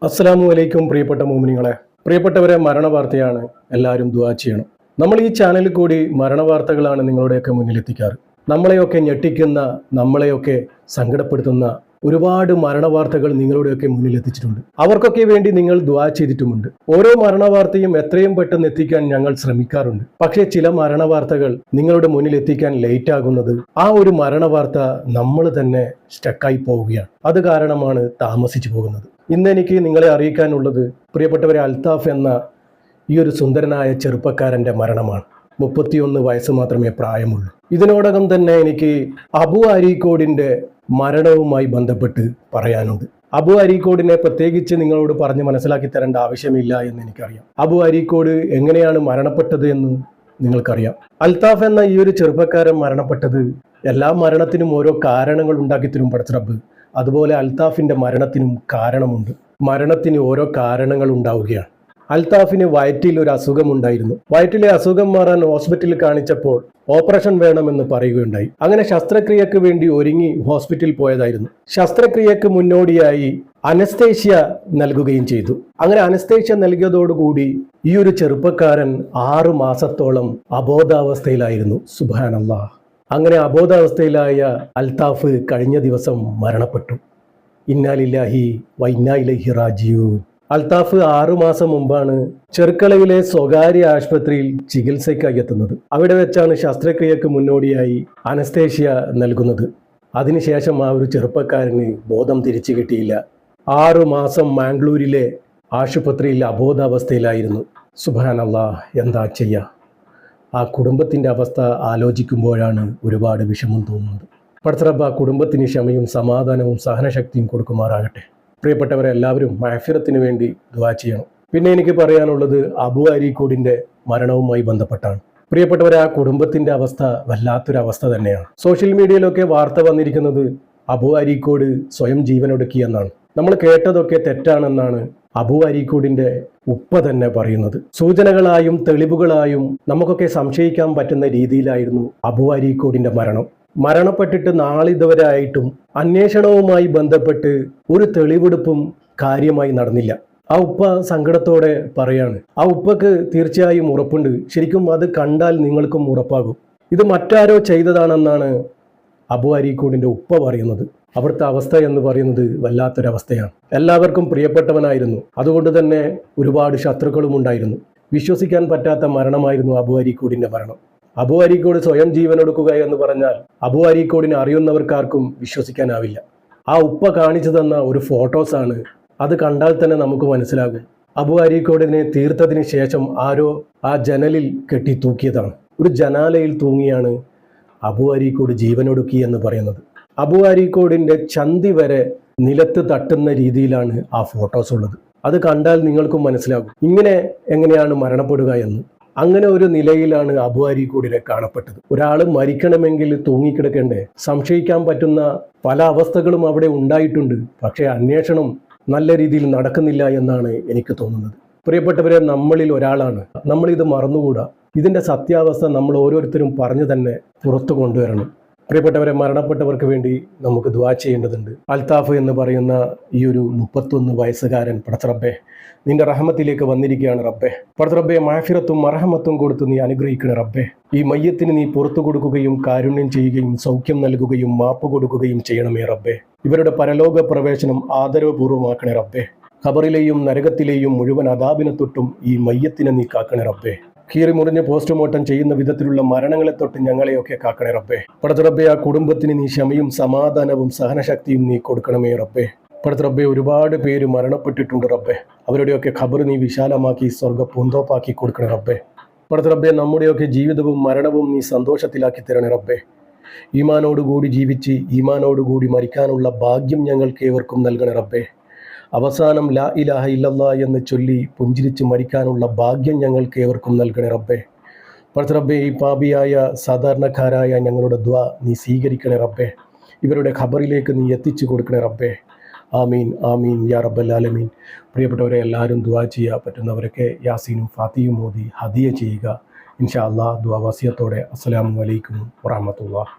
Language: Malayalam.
അസ്സലാമു അലൈക്കും പ്രിയപ്പെട്ട മോമിനിങ്ങളെ. പ്രിയപ്പെട്ടവരെ, മരണവാർത്തയാണ്, എല്ലാവരും ദുആ ചെയ്യണം. നമ്മൾ ഈ ചാനലിൽ കൂടി മരണവാർത്തകളാണ് നിങ്ങളുടെയൊക്കെ മുന്നിലെത്തിക്കാറ്. നമ്മളെയൊക്കെ ഞെട്ടിക്കുന്ന, നമ്മളെയൊക്കെ സങ്കടപ്പെടുത്തുന്ന ഒരുപാട് മരണവാർത്തകൾ നിങ്ങളുടെയൊക്കെ മുന്നിലെത്തിച്ചിട്ടുണ്ട്. അവർക്കൊക്കെ വേണ്ടി നിങ്ങൾ ദുആ ചെയ്തിട്ടുമുണ്ട്. ഓരോ മരണവാർത്തയും എത്രയും പെട്ടെന്ന് എത്തിക്കാൻ ഞങ്ങൾ ശ്രമിക്കാറുണ്ട്. പക്ഷേ ചില മരണവാർത്തകൾ നിങ്ങളുടെ മുന്നിൽ എത്തിക്കാൻ ലേറ്റ് ആകുന്നത് ആ ഒരു മരണവാർത്ത നമ്മൾ തന്നെ സ്റ്റക്കായി പോവുകയാണ്. അത് കാരണമാണ് താമസിച്ചു പോകുന്നത്. ഇന്ന് എനിക്ക് നിങ്ങളെ അറിയിക്കാനുള്ളത് പ്രിയപ്പെട്ടവരെ, അൽത്താഫ് എന്ന ഈ ഒരു സുന്ദരനായ ചെറുപ്പക്കാരൻ്റെ മരണമാണ്. 31 വയസ്സ് മാത്രമേ പ്രായമുള്ളൂ. ഇതിനോടകം തന്നെ എനിക്ക് അബു അരീക്കോടിൻ്റെ മരണവുമായി ബന്ധപ്പെട്ട് പറയാനുണ്ട്. അബു അരീക്കോടിനെ പ്രത്യേകിച്ച് നിങ്ങളോട് പറഞ്ഞ് മനസ്സിലാക്കി തരേണ്ട ആവശ്യമില്ല എന്ന് എനിക്കറിയാം. അബു അരീക്കോട് എങ്ങനെയാണ് മരണപ്പെട്ടത് എന്ന് നിങ്ങൾക്കറിയാം. അൽത്താഫ് എന്ന ഈ ഒരു ചെറുപ്പക്കാരൻ മരണപ്പെട്ടത്, എല്ലാ മരണത്തിനും ഓരോ കാരണങ്ങൾ ഉണ്ടാക്കി തരും പടച്ചറബ്ബ്. അതുപോലെ അൽത്താഫിൻ്റെ മരണത്തിനും കാരണമുണ്ട്. മരണത്തിന് ഓരോ കാരണങ്ങൾ ഉണ്ടാവുകയാണ്. അൽത്താഫിന് വയറ്റിൽ ഒരു അസുഖമുണ്ടായിരുന്നു. വയറ്റിലെ അസുഖം മാറാൻ ഹോസ്പിറ്റലിൽ കാണിച്ചപ്പോൾ ഓപ്പറേഷൻ വേണമെന്ന് പറയുകയുണ്ടായി. അങ്ങനെ ശസ്ത്രക്രിയക്ക് വേണ്ടി ഒരുങ്ങി ഹോസ്പിറ്റലിൽ പോയതായിരുന്നു. ശസ്ത്രക്രിയക്ക് മുന്നോടിയായി അനസ്തേഷ്യ നൽകുകയും ചെയ്തു. അങ്ങനെ അനസ്തേഷ്യ നൽകിയതോടുകൂടി ഈ ഒരു ചെറുപ്പക്കാരൻ 6 മാസത്തോളം അബോധാവസ്ഥയിലായിരുന്നു. സുബ്ഹാനല്ലാഹ്. അങ്ങനെ അബോധാവസ്ഥയിലായ അൽത്താഫ് കഴിഞ്ഞ ദിവസം മരണപ്പെട്ടു. ഇന്നാ ലില്ലാഹി വ ഇന്നാ ഇലൈഹി റാജിഊൻ. അൽത്താഫ് 6 മാസം മുമ്പാണ് ചെർക്കളയിലെ സ്വകാര്യ ആശുപത്രിയിൽ ചികിത്സയ്ക്കായി എത്തുന്നത്. അവിടെ വെച്ചാണ് ശസ്ത്രക്രിയക്ക് മുന്നോടിയായി അനസ്തേഷ്യ നൽകുന്നത്. അതിനുശേഷം ആ ഒരു ചെറുപ്പക്കാരന് ബോധം തിരിച്ചു കിട്ടിയില്ല. 6 മാസം മാംഗ്ലൂരിലെ ആശുപത്രിയിൽ അബോധാവസ്ഥയിലായിരുന്നു. സുബ്ഹാനല്ലാഹ്, എന്താ ചെയ്യുക? ആ കുടുംബത്തിൻ്റെ അവസ്ഥ ആലോചിക്കുമ്പോഴാണ് ഒരുപാട് വിഷമം തോന്നുന്നത്. പടച്ചറബ്ബ് ആ കുടുംബത്തിന് ക്ഷമയും സമാധാനവും സഹനശക്തിയും കൊടുക്കുമാറാകട്ടെ. പ്രിയപ്പെട്ടവരെ, എല്ലാവരും മഅ്ഫിറത്തിന് വേണ്ടി ദുആ ചെയ്യണം. പിന്നെ എനിക്ക് പറയാനുള്ളത് അബു അരീക്കോടിൻ്റെ മരണവുമായി ബന്ധപ്പെട്ടാണ്. പ്രിയപ്പെട്ടവരെ, ആ കുടുംബത്തിൻ്റെ അവസ്ഥ വല്ലാത്തൊരവസ്ഥ തന്നെയാണ്. സോഷ്യൽ മീഡിയയിലൊക്കെ വാർത്ത വന്നിരിക്കുന്നത് അബു അരീക്കോട് സ്വയം ജീവനൊടുക്കി എന്നാണ്. നമ്മൾ കേട്ടതൊക്കെ തെറ്റാണെന്നാണ് അബു അരീക്കോടിൻ്റെ ഉപ്പ തന്നെ പറയുന്നത്. സൂചനകളായും തെളിവുകളായും നമുക്കൊക്കെ സംശയിക്കാൻ പറ്റുന്ന രീതിയിലായിരുന്നു അബു അരീക്കോടിൻ്റെ മരണം. മരണപ്പെട്ടിട്ട് നാളിതുവരെ ആയിട്ടും അന്വേഷണവുമായി ബന്ധപ്പെട്ട് ഒരു തെളിവെടുപ്പും കാര്യമായി നടന്നില്ല. ആ ഉപ്പ സങ്കടത്തോടെ പറയാണ്. ആ ഉപ്പക്ക് തീർച്ചയായും ഉറപ്പുണ്ട്. ശരിക്കും അത് കണ്ടാൽ നിങ്ങൾക്കും ഉറപ്പാകും ഇത് മറ്റാരോ ചെയ്തതാണെന്നാണ് അബു അരീക്കോടിൻ്റെ ഉപ്പ പറയുന്നത്. അവിടുത്തെ അവസ്ഥ എന്ന് പറയുന്നത് വല്ലാത്തൊരവസ്ഥയാണ്. എല്ലാവർക്കും പ്രിയപ്പെട്ടവനായിരുന്നു. അതുകൊണ്ട് തന്നെ ഒരുപാട് ശത്രുക്കളും ഉണ്ടായിരുന്നു. വിശ്വസിക്കാൻ പറ്റാത്ത മരണമായിരുന്നു അബു അരീക്കോടിൻ്റെ മരണം. അബു അരീക്കോട് സ്വയം ജീവനൊടുക്കുക എന്ന് പറഞ്ഞാൽ അബു അരീക്കോടിനെ അറിയുന്നവർക്കാർക്കും വിശ്വസിക്കാനാവില്ല. ആ ഉപ്പ കാണിച്ചു തന്ന ഒരു ഫോട്ടോസാണ്. അത് കണ്ടാൽ തന്നെ നമുക്ക് മനസ്സിലാകും. അബു അരീക്കോടിനെ തീർത്തതിന് ശേഷം ആരോ ആ ജനലിൽ കെട്ടി തൂക്കിയതാണ്. ഒരു ജനാലയിൽ തൂങ്ങിയാണ് അബു അരീക്കോട് ജീവനൊടുക്കി എന്ന് പറയുന്നത്. അബു അരീക്കോടിൻ്റെ ചന്തി വരെ നിലത്ത് തട്ടുന്ന രീതിയിലാണ് ആ ഫോട്ടോസ് ഉള്ളത്. അത് കണ്ടാൽ നിങ്ങൾക്കും മനസ്സിലാകും ഇങ്ങനെ എങ്ങനെയാണ് മരണപ്പെടുക എന്ന്. അങ്ങനെ ഒരു നിലയിലാണ് അബു അരീക്കോടിനെ കാണപ്പെട്ടത്. ഒരാൾ മരിക്കണമെങ്കിൽ തൂങ്ങിക്കിടക്കണ്ടേ? സംശയിക്കാൻ പറ്റുന്ന പല അവസ്ഥകളും അവിടെ ഉണ്ടായിട്ടുണ്ട്. പക്ഷേ അന്വേഷണം നല്ല രീതിയിൽ നടക്കുന്നില്ല എന്നാണ് എനിക്ക് തോന്നുന്നത്. പ്രിയപ്പെട്ടവരെ, നമ്മളിൽ ഒരാളാണ്. നമ്മളിത് മറന്നുകൂടാ. ഇതിൻ്റെ സത്യാവസ്ഥ നമ്മൾ ഓരോരുത്തരും പറഞ്ഞു തന്നെ പുറത്തു കൊണ്ടുവരണം. പ്രിയപ്പെട്ടവരെ, മരണപ്പെട്ടവർക്ക് വേണ്ടി നമുക്ക് ദുആ ചെയ്യേണ്ടതുണ്ട്. അൽത്താഫ് എന്ന് പറയുന്ന ഈ ഒരു 31 വയസ്സുകാരൻ പടച്ചറബ്ബേ, നിന്റെ റഹ്മത്തിലേക്ക് വന്നിരിക്കുകയാണ് റബ്ബേ. പടച്ചറബ്ബേ, മഅ്ഫിറത്തും മർഹമത്തും കൊടുത്ത് നീ അനുഗ്രഹിക്കണേ റബ്ബേ. ഈ മയ്യത്തിന് നീ പുറത്തു കൊടുക്കുകയും കാരുണ്യം ചെയ്യുകയും സൗഖ്യം നൽകുകയും മാപ്പ് കൊടുക്കുകയും ചെയ്യണമേ റബ്ബേ. ഇവരുടെ പരലോക പ്രവേശനം ആദരവപൂർവ്വമാക്കണേ റബ്ബേ. ഖബറിലെയും നരകത്തിലെയും മുഴുവൻ അദാബിനെ തൊട്ടും ഈ മയ്യത്തിനെ നീ കാക്കണേ റബ്ബേ. കീറി മുറിഞ്ഞ് പോസ്റ്റ്മോർട്ടം ചെയ്യുന്ന വിധത്തിലുള്ള മരണങ്ങളെ തൊട്ട് ഞങ്ങളെയൊക്കെ കാക്കണേ റബ്ബേ. പടച്ചറബ്ബേ, ആ കുടുംബത്തിന് നീ ക്ഷമയും സമാധാനവും സഹനശക്തിയും നീ കൊടുക്കണമേ റബ്ബേ. പടച്ചറബ്ബേ, ഒരുപാട് പേര് മരണപ്പെട്ടിട്ടുണ്ട് റബ്ബേ. അവരുടെയൊക്കെ ഖബർ നീ വിശാലമാക്കി സ്വർഗ്ഗ പൂന്തോപ്പാക്കി കൊടുക്കണേ റബ്ബേ. പടച്ചറബ്ബേ, നമ്മുടെയൊക്കെ ജീവിതവും മരണവും നീ സന്തോഷത്തിലാക്കി തരണേ റബ്ബേ. ഈമാനോടുകൂടി ജീവിച്ച് ഈമാനോടുകൂടി മരിക്കാനുള്ള ഭാഗ്യം ഞങ്ങൾക്ക് ഏവർക്കും നൽകണേ റബ്ബേ. അവസാനം ലാ ഇലാഹ ഇല്ലല്ലാ എന്ന് ചൊല്ലി പുഞ്ചിരിച്ച് മരിക്കാനുള്ള ഭാഗ്യം ഞങ്ങൾക്ക് ഏവർക്കും നൽകണേ റബ്ബേ. പടച്ചറബ്ബേ, ഈ പാപിയായ സാധാരണക്കാരായ ഞങ്ങളുടെ ദുആ നീ സ്വീകരിക്കണേ റബ്ബേ. ഇവരുടെ ഖബറിലേക്ക് നീ എത്തിച്ചു കൊടുക്കണേ റബ്ബേ. ആമീൻ ആമീൻ യാ റബ്ബൽ ആലമീൻ. പ്രിയപ്പെട്ടവരെ, എല്ലാവരും ദുആ ചെയ്യുക. പറ്റുന്നവരൊക്കെ യാസീനും ഫാത്തിയും മോദി ഹദിയ ചെയ്യുക. ഇൻഷാ അല്ലാഹ്. ദുആ വസിയത്തോടെ അസ്സലാമു അലൈക്കും വറഹ്മത്തുള്ളാഹി.